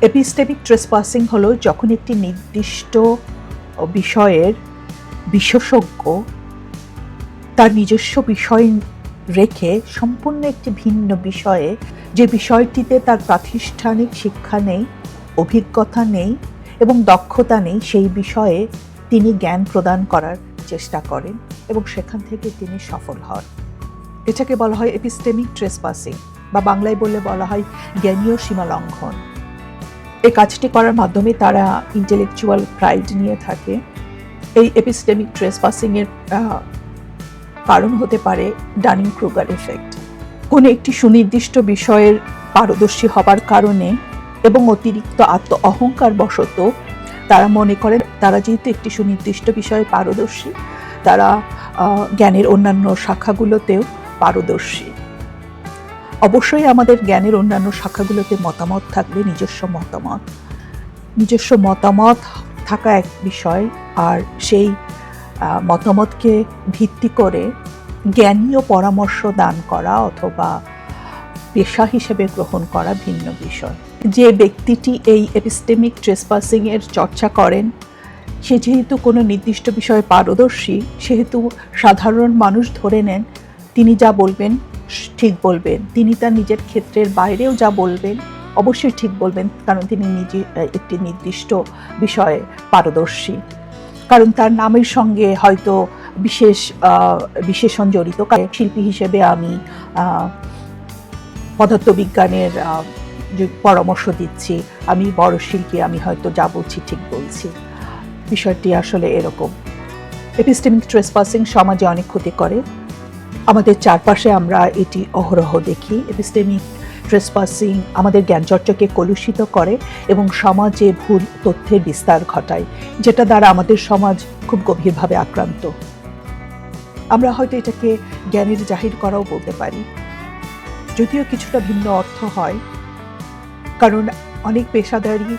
Epistemic ট্রেসপাসিং হলো যখন একটি নির্দিষ্ট বিষয়ের বিশেষজ্ঞ তার নিজস্ব বিষয় রেখে সম্পূর্ণ একটি ভিন্ন বিষয়ে, যে বিষয়টিতে তার প্রাতিষ্ঠানিক শিক্ষা নেই, অভিজ্ঞতা নেই এবং দক্ষতা নেই, সেই বিষয়ে তিনি জ্ঞান প্রদান করার চেষ্টা করেন এবং সেখান থেকে তিনি সফল হন। এটাকে বলা হয় এপিস্টেমিক ট্রেসপাসিং, বা বাংলায় বললে বলা হয় জ্ঞানীয় সীমালঙ্ঘন। এই কাজটি করার মাধ্যমে তারা ইন্টেলেকচুয়াল প্রাইড নিয়ে থাকে। এই এপিস্টেমিক ট্রেসপাসিং এর কারণ হতে পারে ডানিং ক্রুগার এফেক্ট। কোনো একটি সুনির্দিষ্ট বিষয়ের পারদর্শী হবার কারণে এবং অতিরিক্ত আত্ম অহংকার বশত তারা মনে করেন তারা যেহেতু একটি সুনির্দিষ্ট বিষয়ে পারদর্শী, তারা জ্ঞানের অন্যান্য শাখাগুলোতেও পারদর্শী। অবশ্যই আমাদের জ্ঞানের অন্যান্য শাখাগুলোতে মতামত থাকবে, নিজস্ব মতামত থাকা এক বিষয়, আর সেই মতামতকে ভিত্তি করে জ্ঞানীয় পরামর্শ দান করা অথবা পেশা হিসেবে গ্রহণ করা ভিন্ন বিষয়। যে ব্যক্তিটি এই এপিস্টেমিক ট্রেসপাসিং এর চর্চা করেন, সে যেহেতু কোনো নির্দিষ্ট বিষয়ে পারদর্শী, সেহেতু সাধারণ মানুষ ধরে নেন তিনি যা বলবেন ঠিক বলবেন। তিনি তার নিজের ক্ষেত্রের বাইরেও যা বলবেন অবশ্যই ঠিক বলবেন, কারণ তিনি নিজে একটি নির্দিষ্ট বিষয়ে পারদর্শী, কারণ তার নামের সঙ্গে হয়তো বিশেষণ জড়িত। শিল্পী হিসেবে আমি পদার্থবিজ্ঞানের যে পরামর্শ দিচ্ছি, আমি বড় শিল্পী, আমি হয়তো যা বলছি ঠিক বলছি। বিষয়টি আসলে এরকম। এপিস্টেমিক ট্রেসপাসিং সমাজে অনেক ক্ষতি করে। আমাদের চারপাশে আমরা এটি অহরহ দেখি। এপিস্টেমিক ট্রেসপাসিং আমাদের জ্ঞানচর্চাকে কলুষিত করে এবং সমাজে ভুল তথ্যের বিস্তার ঘটায়, যেটা দ্বারা আমাদের সমাজ খুব গভীরভাবে আক্রান্ত। আমরা হয়তো এটাকে জ্ঞানের জাহির করাও বলতে পারি, যদিও কিছুটা ভিন্ন অর্থ হয়, কারণ অনেক পেশাদারই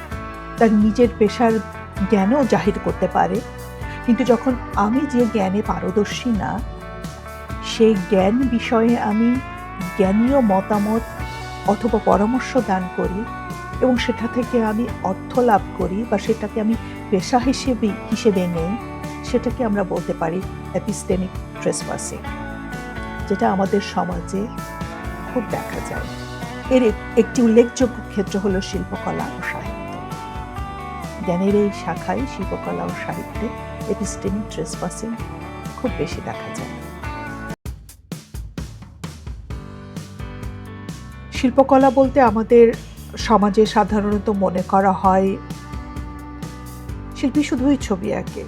তার নিজের পেশার জ্ঞানও জাহির করতে পারে, কিন্তু যখন আমি যে জ্ঞানে পারদর্শী না, সেই জ্ঞান বিষয়ে আমি জ্ঞানীয় মতামত অথবা পরামর্শ দান করি এবং সেটা থেকে আমি অর্থ লাভ করি বা সেটাকে আমি পেশা হিসেবে নেই, সেটাকে আমরা বলতে পারি এপিস্টেমিক ট্রেসপাসিং, যেটা আমাদের সমাজে খুব দেখা যায়। এর একটি উল্লেখযোগ্য ক্ষেত্র হলো শিল্পকলা ও সাহিত্য। জ্ঞানের এই শাখায় শিল্পকলা ও সাহিত্যে এপিস্টেমিক ট্রেসপাসিং খুব বেশি দেখা যায়। শিল্পকলা বলতে আমাদের সমাজে সাধারণত মনে করা হয় শিল্পী শুধুই ছবি আঁকে।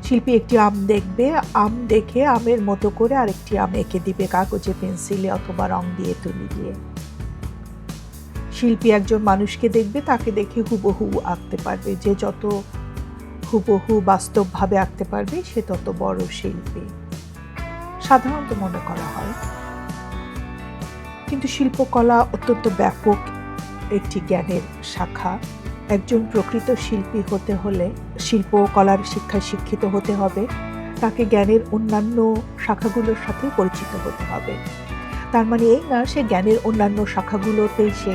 শিল্পী একটি আম দেখবে, আম দেখে আমের মতো করে আরেকটি আম এঁকে দিবে কাগজে, পেন্সিলে অথবা রং দিয়ে, তুলি দিয়ে। শিল্পী একজন মানুষকে দেখবে, তাকে দেখে হুবহু আঁকতে পারবে। যে যত হুবহু বাস্তবভাবে আঁকতে পারবে সে তত বড় শিল্পী, সাধারণত মনে করা হয়। কিন্তু শিল্পকলা অত্যন্ত ব্যাপক একটি জ্ঞানের শাখা। একজন প্রকৃত শিল্পী হতে হলে শিল্পকলার শিক্ষায় শিক্ষিত হতে হবে, তাকে জ্ঞানের অন্যান্য শাখাগুলোর সাথে পরিচিত হতে হবে। তার মানে এই না সে জ্ঞানের অন্যান্য শাখাগুলোতে সে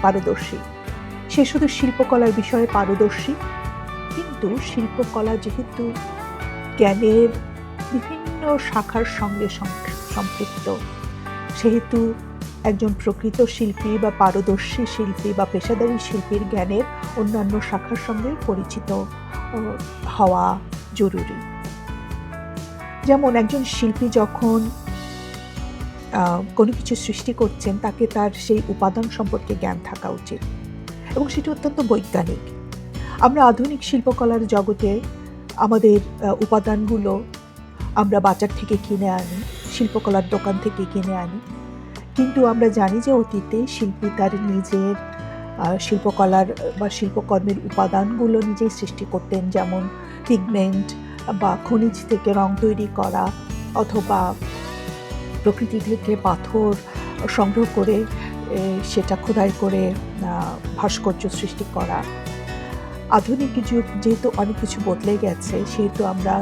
পারদর্শী, সে শুধু শিল্পকলার বিষয়ে পারদর্শী। কিন্তু শিল্পকলা যেহেতু জ্ঞানের বিভিন্ন শাখার সঙ্গে সম্পৃক্ত, সেহেতু একজন প্রকৃত শিল্পী বা পারদর্শী শিল্পী বা পেশাদারী শিল্পীর জ্ঞানের অন্যান্য শাখার সঙ্গে পরিচিত হওয়া জরুরি। যেমন একজন শিল্পী যখন কোনো কিছু সৃষ্টি করছেন, তাকে তার সেই উপাদান সম্পর্কে জ্ঞান থাকা উচিত এবং সেটি অত্যন্ত বৈজ্ঞানিক। আমরা আধুনিক শিল্পকলার জগতে আমাদের উপাদানগুলো আমরা বাজার থেকে কিনে আনি, শিল্পকলার দোকান থেকে কিনে আনি, কিন্তু আমরা জানি যে অতীতে শিল্পী তার নিজের শিল্পকলার বা শিল্পকর্মের উপাদানগুলো নিজেই সৃষ্টি করতেন, যেমন পিগমেন্ট বা খনিজ থেকে রং তৈরি করা অথবা প্রকৃতি থেকে পাথর সংগ্রহ করে সেটা খোদাই করে ভাস্কর্য সৃষ্টি করা। আধুনিক যুগ যেহেতু অনেক কিছু বদলে গেছে, সেহেতু আমরা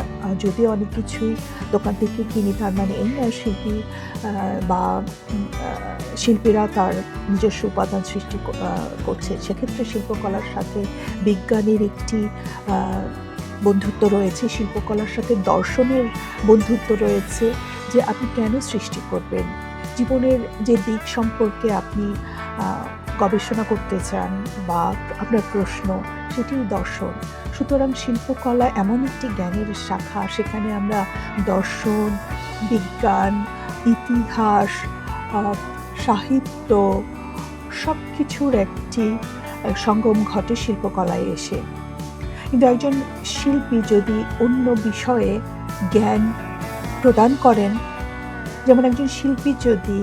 যদিও অনেক কিছুই দোকান থেকে কিনি, তার মানে এই নয় বা শিল্পীরা তার নিজস্ব উপাদান সৃষ্টি করছে। সেক্ষেত্রে শিল্পকলার সাথে বিজ্ঞানের একটি বন্ধুত্ব রয়েছে, শিল্পকলার সাথে দর্শনের বন্ধুত্ব রয়েছে, যে আপনি কেন সৃষ্টি করবেন, জীবনের যে দিক সম্পর্কে আপনি গবেষণা করতে চান বা আপনার প্রশ্ন, সেটিই দর্শন। সুতরাং শিল্পকলা এমন একটি জ্ঞানের শাখা, সেখানে আমরা দর্শন, বিজ্ঞান, ইতিহাস, সাহিত্য সব কিছুর একটি সঙ্গম ঘটে শিল্পকলায় এসে। কিন্তু একজন শিল্পী যদি অন্য বিষয়ে জ্ঞান প্রদান করেন, যেমন একজন শিল্পী যদি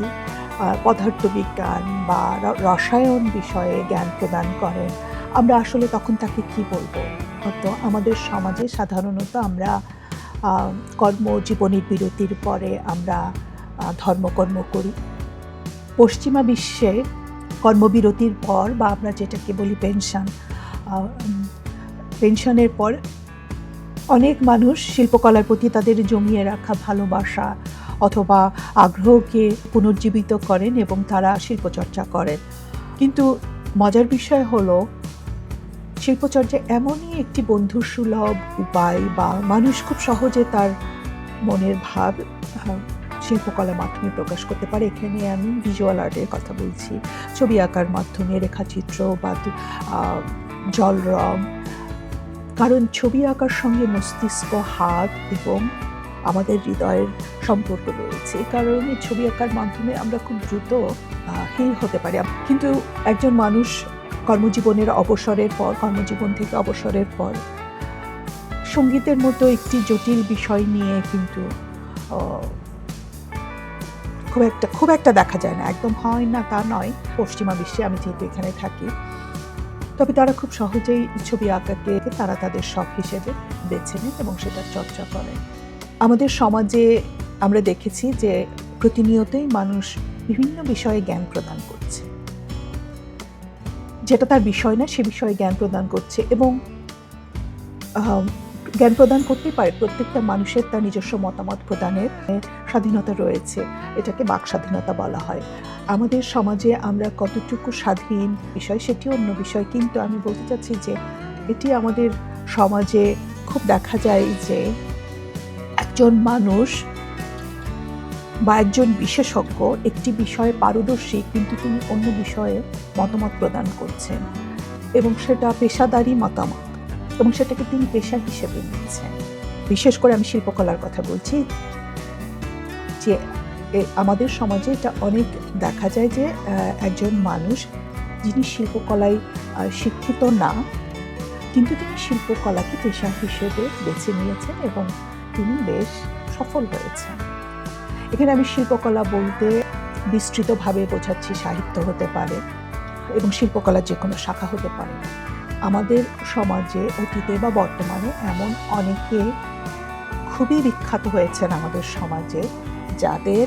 পদার্থবিজ্ঞান বা রসায়ন বিষয়ে জ্ঞান প্রদান করেন, আমরা আসলে তখন তাকে কি বলবো? হয়তো আমাদের সমাজে সাধারণত আমরা কর্মজীবনের বিরতির পরে আমরা ধর্মকর্ম করি। পশ্চিমা বিশ্বে কর্মবিরতির পর বা আমরা যেটাকে বলি পেনশনের পর অনেক মানুষ শিল্পকলার প্রতি তাদের জমিয়ে রাখা ভালোবাসা অথবা আগ্রহকে পুনর্জীবিত করেন এবং তারা শিল্পচর্চা করেন। কিন্তু মজার বিষয় হলো, শিল্পচর্চা এমনই একটি বন্ধুসুলভ উপায় বা মানুষ খুব সহজে তার মনের ভাব শিল্পকলার মাধ্যমে প্রকাশ করতে পারে। এখানে আমি ভিজুয়াল আর্টের কথা বলছি, ছবি আঁকার মাধ্যমে, রেখাচিত্র বা জল রং। কারণ ছবি আঁকার সঙ্গে মস্তিষ্ক, হাত এবং আমাদের হৃদয়ের সম্পর্ক রয়েছে। এই কারণে ছবি আঁকার মাধ্যমে আমরা খুব দ্রুত হিল হতে পারি। কিন্তু একজন মানুষ কর্মজীবন থেকে অবসরের পর সঙ্গীতের মতো একটি জটিল বিষয় নিয়ে কিন্তু খুব একটা দেখা যায় না। একদম হয় না তা নয়, পশ্চিমা বিশ্বে আমি যেহেতু এখানে থাকি, তবে তারা খুব সহজেই ছবি আঁকাকে তারা তাদের শখ হিসেবে বেছে নেন এবং সেটা চর্চা করেন। আমাদের সমাজে আমরা দেখেছি যে প্রতিনিয়তই মানুষ বিভিন্ন বিষয়ে জ্ঞান প্রদান করছে, যেটা তার বিষয় না সে বিষয়ে জ্ঞান প্রদান করছে এবং জ্ঞান প্রদান করতেই পারে। প্রত্যেকটা মানুষের তার নিজস্ব মতামত প্রদানের স্বাধীনতা রয়েছে, এটাকে বাক স্বাধীনতা বলা হয়। আমাদের সমাজে আমরা কতটুকু স্বাধীন বিষয় সেটি অন্য বিষয়, কিন্তু আমি বলতে চাচ্ছি যে এটি আমাদের সমাজে খুব দেখা যায় যে একজন মানুষ বা একজন বিশেষজ্ঞ একটি বিষয়ে পারদর্শী, কিন্তু তিনি অন্য বিষয়ে মতামত প্রদান করছেন এবং সেটা পেশাদারি মতামত এবং সেটাকে তিনি পেশা হিসেবে নিয়েছেন। বিশেষ করে আমি শিল্পকলার কথা বলছি, যে আমাদের সমাজে এটা অনেক দেখা যায় যে একজন মানুষ যিনি শিল্পকলায় শিক্ষিত না, কিন্তু তিনি শিল্পকলাকে পেশা হিসেবে বেছে নিয়েছেন এবং তিনি বেশ সফল হয়েছেন। এখানে আমি শিল্পকলা বলতে বিস্তৃতভাবে বোঝাচ্ছি, সাহিত্য হতে পারে এবং শিল্পকলার যে কোনো শাখা হতে পারে। আমাদের সমাজে অতীতে বা বর্তমানে এমন অনেকে খুবই বিখ্যাত হয়েছেন আমাদের সমাজে, যাদের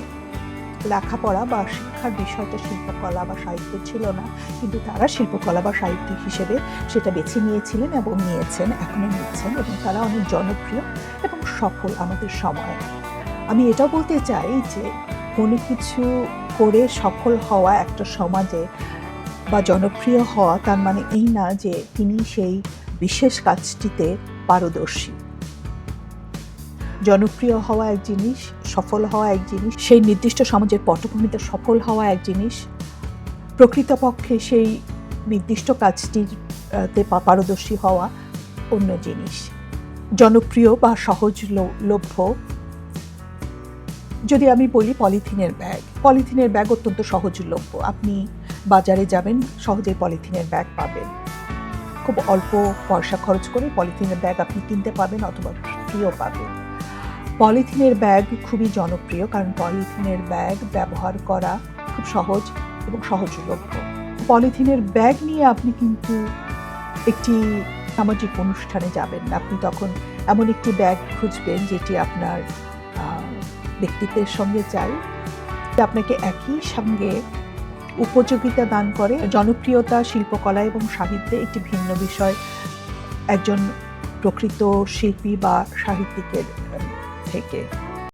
লেখাপড়া বা শিক্ষার বিষয়টা শিল্পকলা বা সাহিত্য ছিল না, কিন্তু তারা শিল্পকলা বা সাহিত্য হিসেবে সেটা বেছে নিয়েছিলেন এবং নিয়েছেন, এখনো নিচ্ছেন এবং তারা অনেক জনপ্রিয় এবং সফল আমাদের সময়ে। আমি এটাও বলতে চাই যে কোনো কিছু করে সফল হওয়া একটা সমাজে বা জনপ্রিয় হওয়া তার মানে এই না যে তিনি সেই বিশেষ কাজটিতে পারদর্শী। জনপ্রিয় হওয়া এক জিনিস, সফল হওয়া এক জিনিস, সেই নির্দিষ্ট সমাজের পটভূমিতে সফল হওয়া এক জিনিস, প্রকৃতপক্ষে সেই নির্দিষ্ট কাজটিতে পারদর্শী হওয়া অন্য জিনিস। জনপ্রিয় বা সহজলভ্য, যদি আমি বলি পলিথিনের ব্যাগ অত্যন্ত সহজলভ্য। আপনি বাজারে যাবেন, সহজেই পলিথিনের ব্যাগ পাবেন, খুব অল্প পয়সা খরচ করে পলিথিনের ব্যাগ আপনি কিনতে পাবেন অথবা ফ্রিও পাবেন। পলিথিনের ব্যাগ খুবই জনপ্রিয়, কারণ পলিথিনের ব্যাগ ব্যবহার করা খুব সহজ এবং সহজলভ্য। পলিথিনের ব্যাগ নিয়ে আপনি কিন্তু একটি সামাজিক অনুষ্ঠানে যাবেন না, আপনি তখন এমন একটি ব্যাগ খুঁজবেন যেটি আপনার ব্যক্তিত্বের সঙ্গে চাই, আপনাকে একই সঙ্গে উপযোগিতা দান করে। জনপ্রিয়তা শিল্পকলা এবং সাহিত্যে একটি ভিন্ন বিষয়, একজন প্রকৃত শিল্পী বা সাহিত্যিকের থেকে